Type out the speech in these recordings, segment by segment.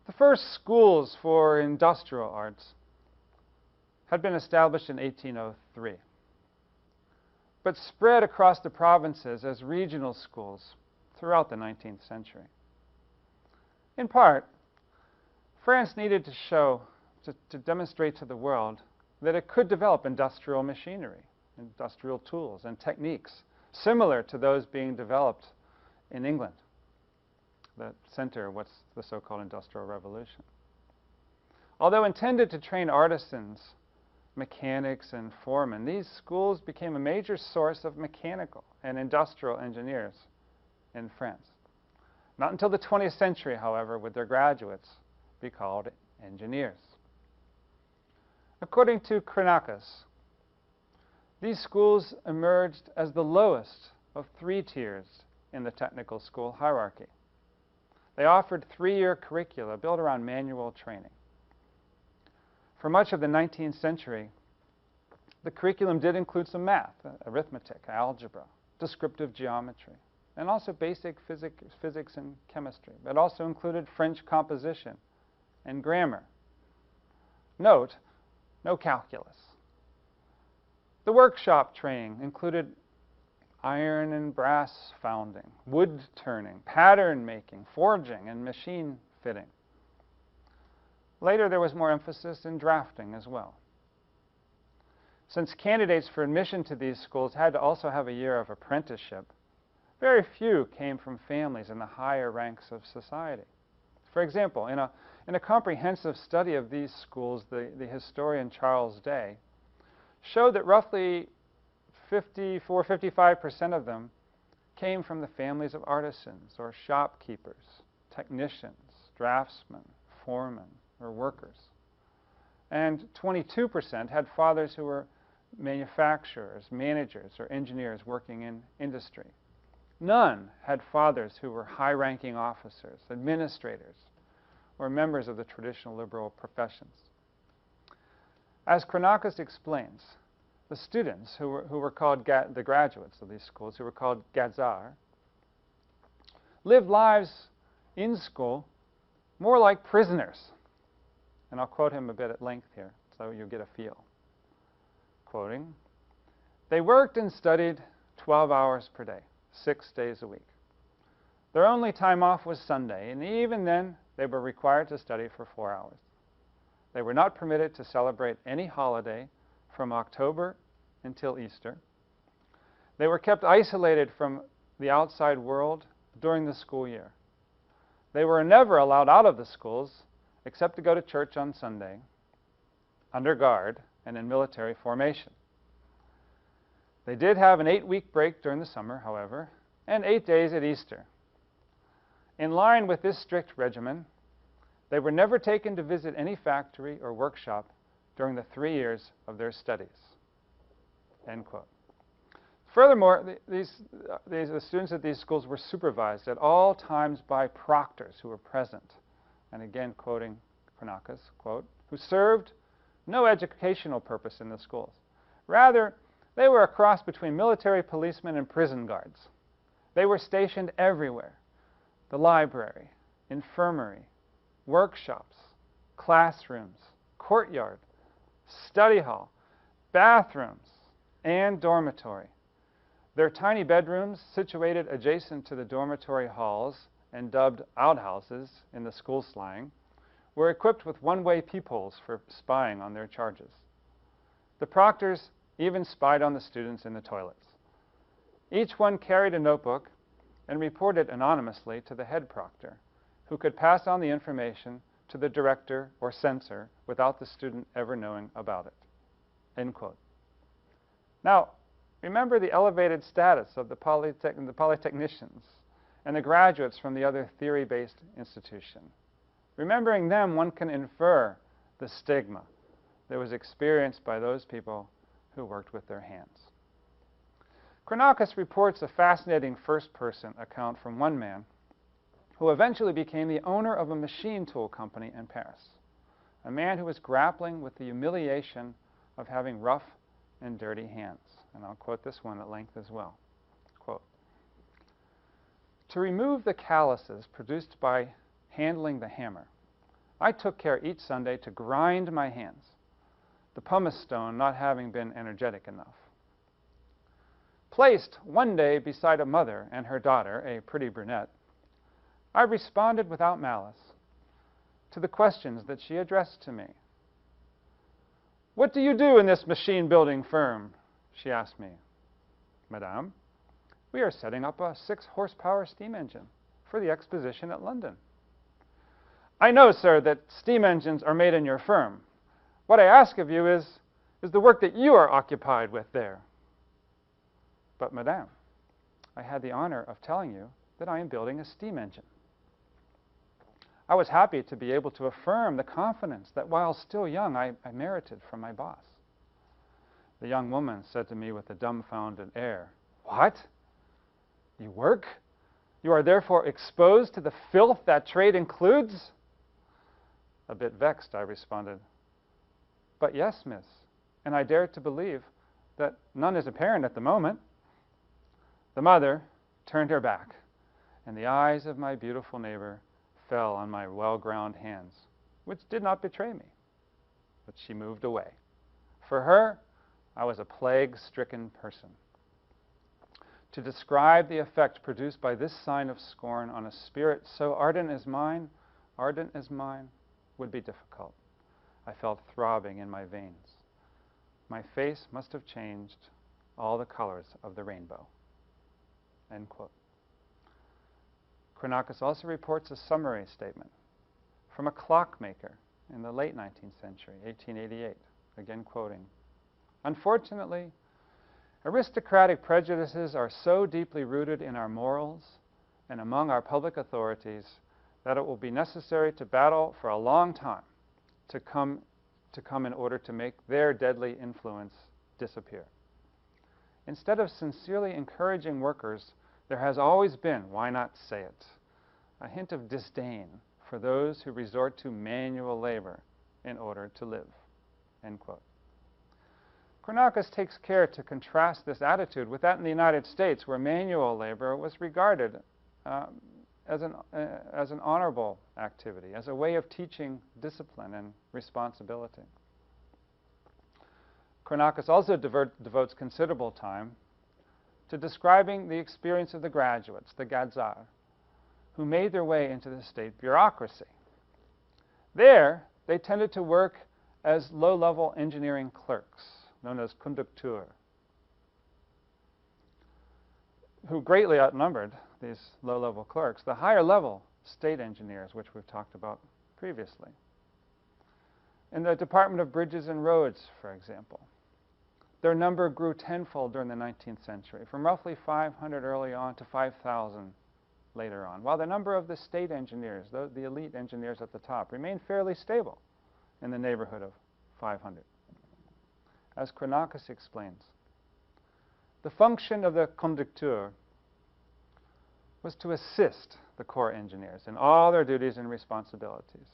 The first schools for industrial arts had been established in 1803, but spread across the provinces as regional schools throughout the 19th century. In part, France needed to demonstrate to the world that it could develop industrial machinery, industrial tools, and techniques similar to those being developed in England, the center of what's the so-called Industrial Revolution. Although intended to train artisans, mechanics, and foremen, these schools became a major source of mechanical and industrial engineers in France. Not until the 20th century, however, would their graduates be called engineers. According to Kranakis, these schools emerged as the lowest of three tiers in the technical school hierarchy. They offered three-year curricula built around manual training. For much of the 19th century, the curriculum did include some math, arithmetic, algebra, descriptive geometry, and also basic physics and chemistry. It also included French composition and grammar. Note, no calculus. The workshop training included iron and brass founding, wood turning, pattern making, forging, and machine fitting. Later, there was more emphasis in drafting as well. Since candidates for admission to these schools had to also have a year of apprenticeship, very few came from families in the higher ranks of society. For example, in a comprehensive study of these schools, the historian Charles Day showed that roughly 55% of them came from the families of artisans or shopkeepers, technicians, draftsmen, foremen, or workers. And 22% had fathers who were manufacturers, managers, or engineers working in industry. None had fathers who were high-ranking officers, administrators, or members of the traditional liberal professions. As Kranakis explains, the students who were called the graduates of these schools, who were called Gadzarts, lived lives in school more like prisoners. And I'll quote him a bit at length here so you get a feel. Quoting, "They worked and studied 12 hours per day, 6 days a week. Their only time off was Sunday, and even then they were required to study for 4 hours. They were not permitted to celebrate any holiday from October until Easter. They were kept isolated from the outside world during the school year. They were never allowed out of the schools except to go to church on Sunday, under guard and in military formation. They did have an 8-week break during the summer, however, and 8 days at Easter. In line with this strict regimen, they were never taken to visit any factory or workshop during the 3 years of their studies." End quote. Furthermore, the students at these schools were supervised at all times by proctors who were present. And again, quoting Kranakis, quote, "who served no educational purpose in the schools. Rather, they were a cross between military policemen and prison guards. They were stationed everywhere: the library, infirmary, workshops, classrooms, courtyard, study hall, bathrooms, and dormitory. Their tiny bedrooms, situated adjacent to the dormitory halls and dubbed outhouses in the school slang, were equipped with one-way peepholes for spying on their charges. The proctors even spied on the students in the toilets. Each one carried a notebook and reported anonymously to the head proctor, who could pass on the information to the director or censor without the student ever knowing about it." End quote. Now, remember the elevated status of the polytechnicians and the graduates from the other theory-based institution. Remembering them, one can infer the stigma that was experienced by those people who worked with their hands. Kranakis reports a fascinating first-person account from one man who eventually became the owner of a machine tool company in Paris, a man who was grappling with the humiliation of having rough and dirty hands. And I'll quote this one at length as well. Quote, "To remove the calluses produced by handling the hammer, I took care each Sunday to grind my hands, the pumice stone not having been energetic enough. Placed one day beside a mother and her daughter, a pretty brunette, I responded without malice to the questions that she addressed to me. "What do you do in this machine-building firm?" she asked me. "Madame, we are setting up a 6-horsepower steam engine for the exposition at London." "I know, sir, that steam engines are made in your firm. What I ask of you is the work that you are occupied with there." "But, madame, I had the honor of telling you that I am building a steam engine." I was happy to be able to affirm the confidence that while still young, I merited from my boss. The young woman said to me with a dumbfounded air, "What? You work? You are therefore exposed to the filth that trade includes?" A bit vexed, I responded, "But yes, miss, and I dare to believe that none is apparent at the moment." The mother turned her back, and the eyes of my beautiful neighbor fell on my well-ground hands, which did not betray me, but she moved away. For her, I was a plague-stricken person. To describe the effect produced by this sign of scorn on a spirit so ardent as mine, would be difficult. I felt throbbing in my veins. My face must have changed all the colors of the rainbow. End quote. Kranakis also reports a summary statement from a clockmaker in the late 19th century, 1888, again quoting, "Unfortunately, aristocratic prejudices are so deeply rooted in our morals and among our public authorities that it will be necessary to battle for a long time to come in order to make their deadly influence disappear. Instead of sincerely encouraging workers, there has always been, why not say it, a hint of disdain for those who resort to manual labor in order to live." End quote. Kranakis takes care to contrast this attitude with that in the United States, where manual labor was regarded as an honorable activity, as a way of teaching discipline and responsibility. Kranakis also devotes considerable time to describing the experience of the graduates, the Gadzarts, who made their way into the state bureaucracy. There, they tended to work as low-level engineering clerks, known as Conducteurs, who greatly outnumbered these low-level clerks, the higher-level state engineers, which we've talked about previously. In the Department of Bridges and Roads, for example, their number grew tenfold during the 19th century, from roughly 500 early on to 5,000 later on, while the number of the state engineers, the elite engineers at the top, remained fairly stable in the neighborhood of 500. As Kranakis explains, the function of the conducteur was to assist the corps engineers in all their duties and responsibilities.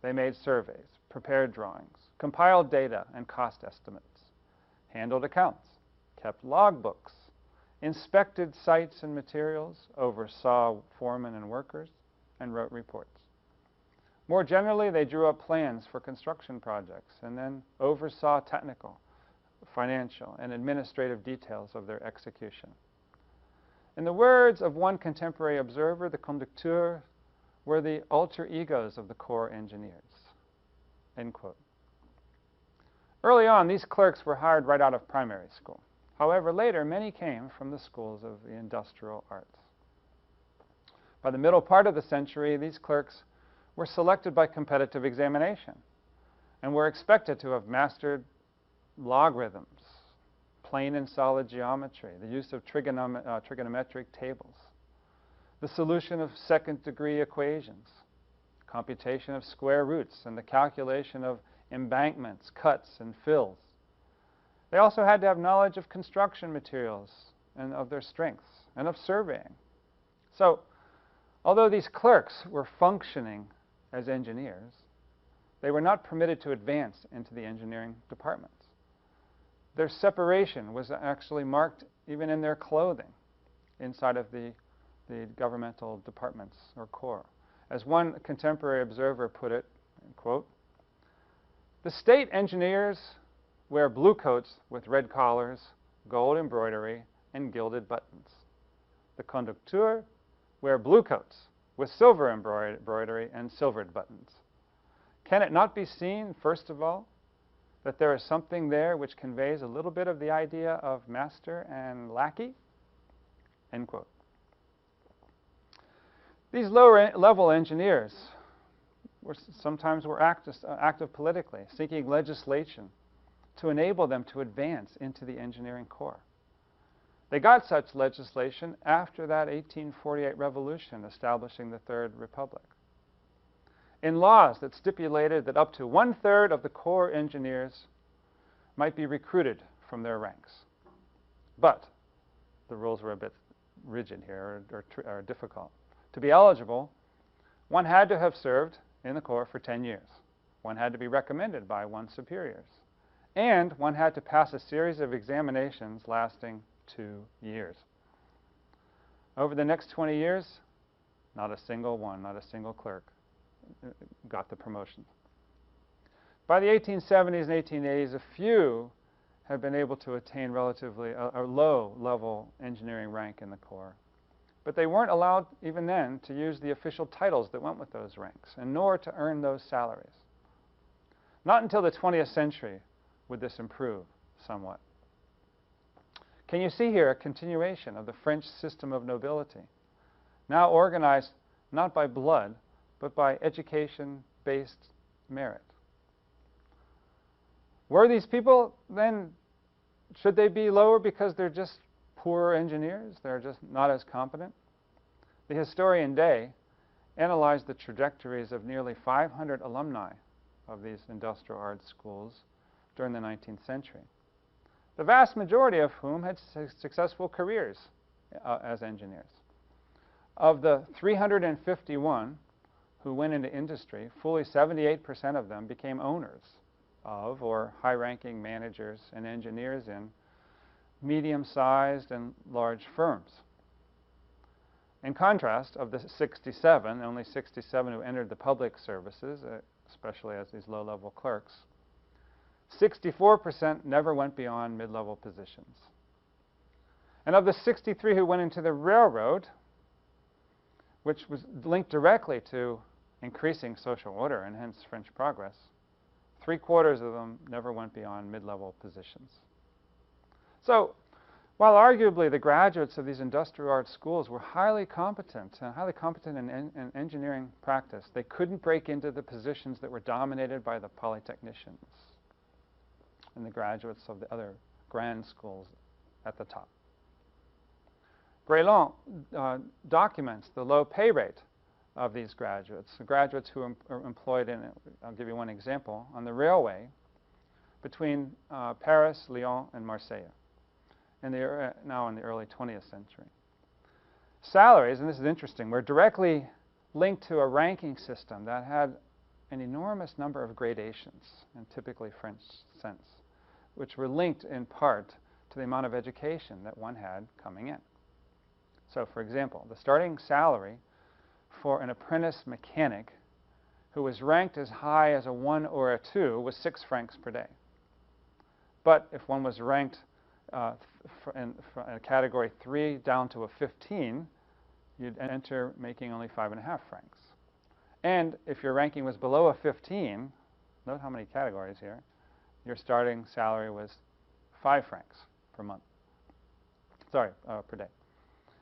They made surveys, prepared drawings, compiled data and cost estimates, handled accounts, kept logbooks, inspected sites and materials, oversaw foremen and workers, and wrote reports. More generally, they drew up plans for construction projects and then oversaw technical, financial, and administrative details of their execution. In the words of one contemporary observer, the conducteurs were the alter egos of the corps engineers. End quote. Early on, these clerks were hired right out of primary school. However, later, many came from the schools of the industrial arts. By the middle part of the century, these clerks were selected by competitive examination and were expected to have mastered logarithms, plane and solid geometry, the use of trigonometric tables, the solution of second-degree equations, computation of square roots, and the calculation of embankments, cuts, and fills. They also had to have knowledge of construction materials and of their strengths, and of surveying. So, although these clerks were functioning as engineers, they were not permitted to advance into the engineering departments. Their separation was actually marked even in their clothing inside of the governmental departments or corps. As one contemporary observer put it, quote, "The state engineers wear blue coats with red collars, gold embroidery, and gilded buttons. The conducteurs wear blue coats with silver embroidery and silvered buttons. Can it not be seen, first of all, that there is something there which conveys a little bit of the idea of master and lackey?" End quote. These lower-level engineers sometimes were active politically, seeking legislation to enable them to advance into the engineering corps. They got such legislation after that 1848 revolution establishing the Third Republic, in laws that stipulated that up to 1/3 of the corps engineers might be recruited from their ranks. But the rules were a bit rigid here, or difficult. To be eligible, one had to have served in the corps for 10 years. One had to be recommended by one's superiors. And one had to pass a series of examinations lasting 2 years. Over the next 20 years, not a single one, not a single clerk got the promotion. By the 1870s and 1880s, a few had been able to attain relatively a low-level engineering rank in the corps. But they weren't allowed, even then, to use the official titles that went with those ranks, and nor to earn those salaries. Not until the 20th century would this improve somewhat. Can you see here a continuation of the French system of nobility, now organized not by blood, but by education-based merit? Were these people then, should they be lower because they're just poor engineers? They're just not as competent? The historian Day analyzed the trajectories of nearly 500 alumni of these industrial arts schools during the 19th century, the vast majority of whom had successful careers as engineers. Of the 351 who went into industry, fully 78% of them became owners of or high-ranking managers and engineers in medium-sized and large firms. In contrast, of the 67, only 67 who entered the public services, especially as these low-level clerks, 64% never went beyond mid-level positions. And of the 63 who went into the railroad, which was linked directly to increasing social order and hence French progress, 3/4 of them never went beyond mid-level positions. So, while arguably the graduates of these industrial arts schools were highly competent in engineering practice, they couldn't break into the positions that were dominated by the polytechnicians and the graduates of the other grand schools at the top. Grelon documents the low pay rate of these graduates, the graduates who are employed in, I'll give you one example, on the railway between Paris, Lyon, and Marseille, now in the early 20th century. Salaries, and this is interesting, were directly linked to a ranking system that had an enormous number of gradations, in typically French sense, which were linked in part to the amount of education that one had coming in. So, for example, the starting salary for an apprentice mechanic who was ranked as high as a 1 or a 2 was 6 francs per day. But if one was ranked in a category 3 down to a 15, you'd enter making only 5.5 francs. And if your ranking was below a 15, note how many categories here, your starting salary was 5 francs per month. Per day.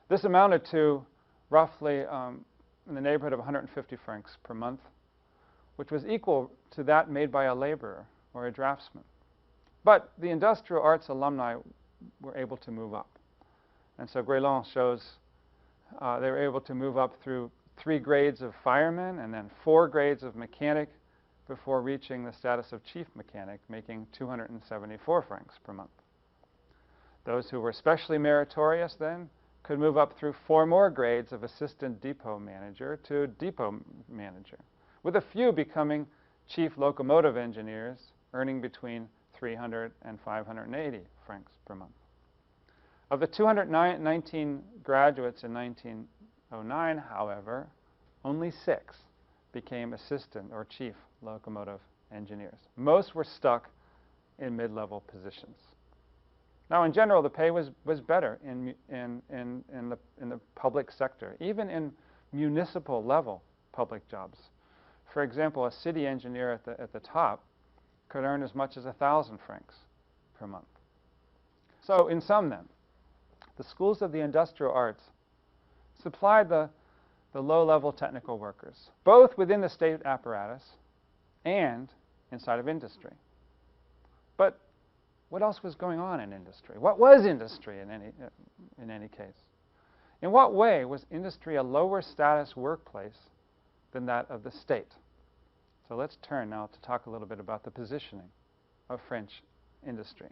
This amounted to roughly in the neighborhood of 150 francs per month, which was equal to that made by a laborer or a draftsman. But the industrial arts alumni were able to move up. And so Grelon shows they were able to move up through 3 grades of fireman and then 4 grades of mechanic before reaching the status of chief mechanic, making 274 francs per month. Those who were especially meritorious then could move up through 4 more grades of assistant depot manager to depot manager, with a few becoming chief locomotive engineers, earning between 300 and 580 francs per month. Of the 219 graduates in 1909, however, only 6 became assistant or chief locomotive engineers. Most were stuck in mid-level positions. Now, in general, the pay was better in the public sector, even in municipal level public jobs. For example, a city engineer at the top could earn as much as 1,000 francs per month. So, in sum then, the schools of the industrial arts supplied the low-level technical workers, both within the state apparatus and inside of industry. But what else was going on in industry? What was industry in any case? In what way was industry a lower status workplace than that of the state? So let's turn now to talk a little bit about the positioning of French industry.